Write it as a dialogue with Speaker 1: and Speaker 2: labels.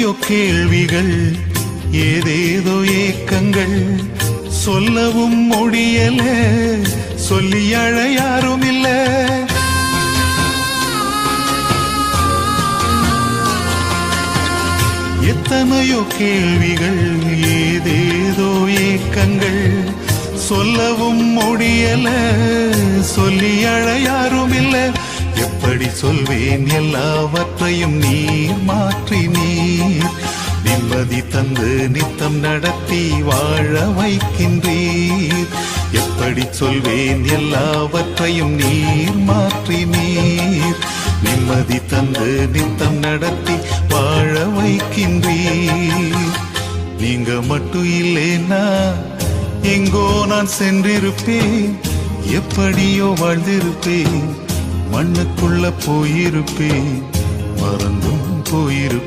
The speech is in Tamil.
Speaker 1: எத்தனையோ கேள்விகள், ஏதேதோ ஏக்கங்கள், சொல்லவும் முடியல, சொல்லி அழ யாரும் இல்ல. எத்தனையோ கேள்விகள், ஏதேதோ ஏக்கங்கள், சொல்லவும் முடியல, சொல்லி அழ யாரும் இல்ல. எப்படி சொல்வேன் எல்லாவற்றையும் நீர் மாற்றி நீர் நிம்மதி தந்து நித்தம் நடத்தி வாழ வைக்கின்றீர். எப்படி சொல்வேன் எல்லாவற்றையும் நீர் மாற்றி நீர் நிம்மதி தந்து நித்தம் நடத்தி வாழ வைக்கின்றீர். நீங்க மட்டும் இல்லைன்னா எங்கோ நான் சென்றிருப்பேன், எப்படியோ வாழ்ந்திருப்பேன், மண்ணுக்குள்ள போயிருப்பேன், மறந்தும் போயிருப்பேன்.